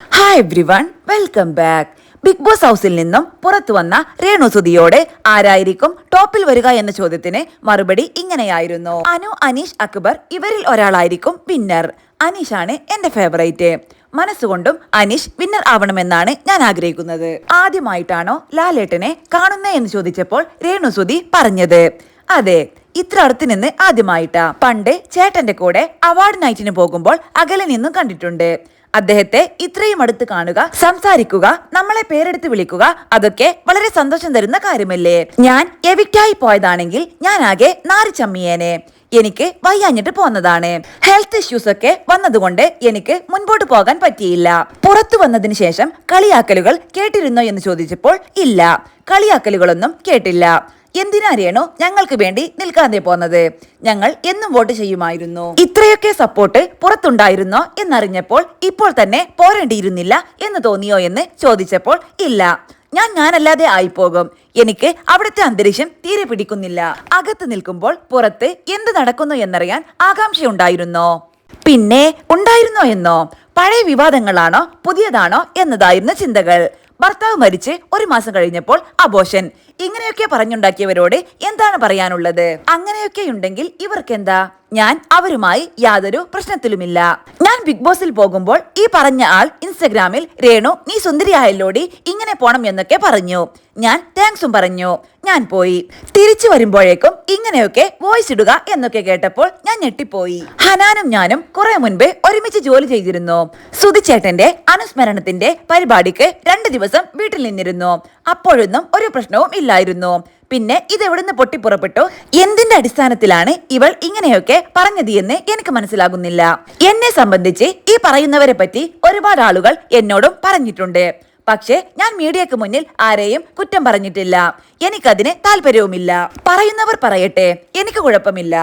Hi everyone, welcome back. Big boss ഹൗസിൽ നിന്നും പുറത്തു വന്ന രേണു സുധിയോട് ആരായിരിക്കും ടോപ്പിൽ വരിക എന്ന ചോദ്യത്തിന് മറുപടി ഇങ്ങനെയായിരുന്നു. അനു, അനീഷ്, അക്ബർ ഇവരിൽ ഒരാളായിരിക്കും വിന്നർ. അനീഷാണ് എന്റെ ഫേവറേറ്റ്. മനസ്സുകൊണ്ടും അനീഷ് വിന്നർ ആവണമെന്നാണ് ഞാൻ ആഗ്രഹിക്കുന്നത്. ആദ്യമായിട്ടാണോ ലാലേട്ടനെ കാണുന്നേ എന്ന് ചോദിച്ചപ്പോൾ രേണു സുധി പറഞ്ഞത് അതെ, ഇത്ര അടുത്ത് നിന്ന് ആദ്യമായിട്ടാ. പണ്ട് ചേട്ടന്റെ കൂടെ അവാർഡ് നൈറ്റിന് പോകുമ്പോൾ അകലെ നിന്നും കണ്ടിട്ടുണ്ട്. അദ്ദേഹത്തെ ഇത്രയും അടുത്ത് കാണുക, സംസാരിക്കുക, നമ്മളെ പേരെടുത്ത് വിളിക്കുക, അതൊക്കെ വളരെ സന്തോഷം തരുന്ന കാര്യമല്ലേ. ഞാൻ എവിക്റ്റായി പോയതാണെങ്കിൽ ഞാൻ ആകെ നാറിച്ചമ്മിയേനെ. എനിക്ക് വയ്യാഞ്ഞിട്ട് പോന്നതാണ്. ഹെൽത്ത് ഇഷ്യൂസ് ഒക്കെ വന്നതുകൊണ്ട് എനിക്ക് മുൻപോട്ട് പോകാൻ പറ്റിയില്ല. പുറത്തു വന്നതിന് ശേഷം കളിയാക്കലുകൾ കേട്ടിരുന്നോ എന്ന് ചോദിച്ചപ്പോൾ ഇല്ല, കളിയാക്കലുകളൊന്നും കേട്ടില്ല. എന്തിനാ രേണു ഞങ്ങൾക്ക് വേണ്ടി നിൽക്കാതെ പോന്നത്? ഞങ്ങൾ എന്നും വോട്ട് ചെയ്യുമായിരുന്നു. ഇത്രയൊക്കെ സപ്പോർട്ട് പുറത്തുണ്ടായിരുന്നോ എന്നറിഞ്ഞപ്പോൾ ഇപ്പോൾ തന്നെ പോരേണ്ടിയിരുന്നില്ല എന്ന് തോന്നിയോ എന്ന് ചോദിച്ചപ്പോൾ ഇല്ല, ഞാനല്ലാതെ ആയിപ്പോകും. എനിക്ക് അവിടുത്തെ അന്തരീക്ഷം തീരെ പിടിക്കുന്നില്ല. അകത്ത് നിൽക്കുമ്പോൾ പുറത്ത് എന്ത് നടക്കുന്നു എന്നറിയാൻ ആകാംക്ഷയുണ്ടായിരുന്നോ? പിന്നെ ഉണ്ടായിരുന്നോ എന്നോ? പഴയ വിവാദങ്ങളാണോ പുതിയതാണോ എന്നതായിരുന്നു ചിന്തകൾ. ഭർത്താവ് മരിച്ച് 1 മാസം കഴിഞ്ഞപ്പോൾ അബോഷൻ, ഇങ്ങനെയൊക്കെ പറഞ്ഞുണ്ടാക്കിയവരോട് എന്താണ് പറയാനുള്ളത്? അങ്ങനെയൊക്കെ ഉണ്ടെങ്കിൽ ഇവർക്കെന്താ? ഞാൻ അവരുമായി യാതൊരു പ്രശ്നത്തിലുമില്ല. ഞാൻ ബിഗ് ബോസിൽ പോകുമ്പോൾ ഈ പറഞ്ഞ ആൾ ഇൻസ്റ്റഗ്രാമിൽ രേണു നീ സുന്ദരിയായല്ലോടി, ഇങ്ങനെ പോണം എന്നൊക്കെ പറഞ്ഞു. ഞാൻ താങ്ക്സും പറഞ്ഞു. ഞാൻ പോയി. തിരിച്ചു വരുമ്പോഴേക്കും ഇങ്ങനെയൊക്കെ വോയിസ് ഇടുക എന്നൊക്കെ കേട്ടപ്പോൾ ഞാൻ ഞെട്ടിപ്പോയി. ഹനാനും ഞാനും കുറെ മുൻപ് ഒരുമിച്ച് ജോലി ചെയ്തിരുന്നു. സുധിച്ചേട്ടന്റെ അനുസ്മരണത്തിന്റെ പരിപാടിക്ക് 2 ദിവസം വീട്ടിൽ നിന്നിരുന്നു. അപ്പോഴൊന്നും ഒരു പ്രശ്നവും ഇല്ലായിരുന്നു. പിന്നെ ഇതെവിടുന്ന് പൊട്ടിപ്പുറപ്പെട്ടു? എന്തിന്റെ അടിസ്ഥാനത്തിലാണ് ഇവൾ ഇങ്ങനെയൊക്കെ പറഞ്ഞത് എന്ന് എനിക്ക് മനസ്സിലാകുന്നില്ല. എന്നെ സംബന്ധിച്ച് ഈ പറയുന്നവരെ പറ്റി ഒരുപാട് ആളുകൾ എന്നോടും പറഞ്ഞിട്ടുണ്ട്. പക്ഷേ ഞാൻ മീഡിയക്ക് മുന്നിൽ ആരെയും കുറ്റം പറഞ്ഞിട്ടില്ല. എനിക്കതിന് താല്പര്യവുമില്ല. പറയുന്നവർ പറയട്ടെ, എനിക്ക് കുഴപ്പമില്ല.